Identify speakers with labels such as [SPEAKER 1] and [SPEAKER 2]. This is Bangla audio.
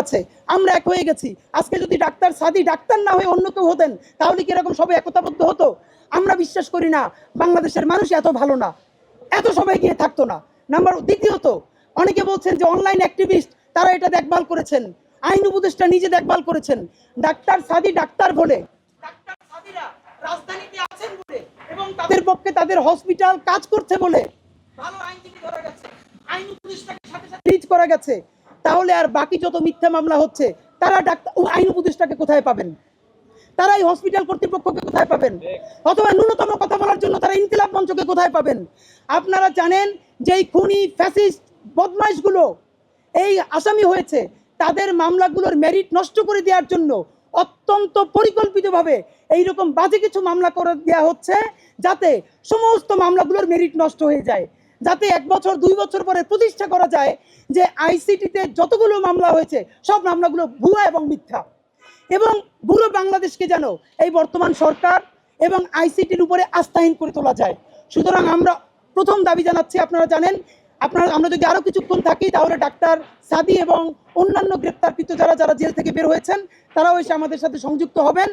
[SPEAKER 1] আছে, আমরা এক হয়ে গেছি। আজকে যদি ডাক্তার সাদি ডাক্তার না হয়ে অন্য কেউ হতেন তাহলে কি এরকম সবাই একতাবদ্ধ হতো? আমরা বিশ্বাস করি না বাংলাদেশের মানুষ এত ভালো না, এত সবাই গিয়ে থাকতো না। দ্বিতীয়ত, অনেকে বলছেন যে অনলাইন অ্যাক্টিভিস্ট তারা এটা দেখভাল করেছেন, আইন উপদেষ্টা নিজে দেখভাল করেছেন। ডাক্তার সাদি ডাক্তার বলে, ডাক্তার সাদিরা রাজধানীতে আছেন বলে এবং তাদের পক্ষে তাদের হসপিটাল কাজ করছে বলে ভালো আইনজীবী ধরা গেছে, আইন উপদেষ্টাকে সাথে সাথে রিচ করা গেছে। তাহলে আর বাকি যত মিথ্যা মামলা হচ্ছে তারা ডাক্তার আইন উপদেষ্টাকে কোথায় পাবেন? তারা এই হসপিটাল কর্তৃপক্ষকে কোথায় পাবেন? অথবা ন্যূনতম কথা বলার জন্য তারা ইনকিলাব মঞ্চকে কোথায় পাবেন? আপনারা জানেন যে এই খুনি ফ্যাসিস্ট বদমাইশগুলো এই আসামি হয়েছে, তাদের মামলাগুলোর মেরিট নষ্ট করে দেওয়ার জন্য অত্যন্ত পরিকল্পিতভাবে এইরকম বাজে কিছু মামলা করে দেওয়া হচ্ছে, যাতে সমস্ত মামলাগুলোর মেরিট নষ্ট হয়ে যায়, যাতে 1 বছর 2 বছর পরে প্রতিষ্ঠা করা যায় যে আইসিটিতে যতগুলো মামলা হয়েছে সব মামলাগুলো ভুয়া এবং মিথ্যা। এবং পুরো বাংলাদেশকে যেন এই বর্তমান সরকার এবং আইসিটির উপরে আস্থাহীন করে তোলা যায়। সুতরাং আমরা প্রথম দাবি জানাচ্ছি, আপনারা জানেন, আমরা যদি আরও কিছুক্ষণ থাকি তাহলে ডাক্তার সাদি এবং অন্যান্য গ্রেপ্তারকৃত যারা জেল থেকে বের হয়েছেন তারাও এসে আমাদের সাথে সংযুক্ত হবেন।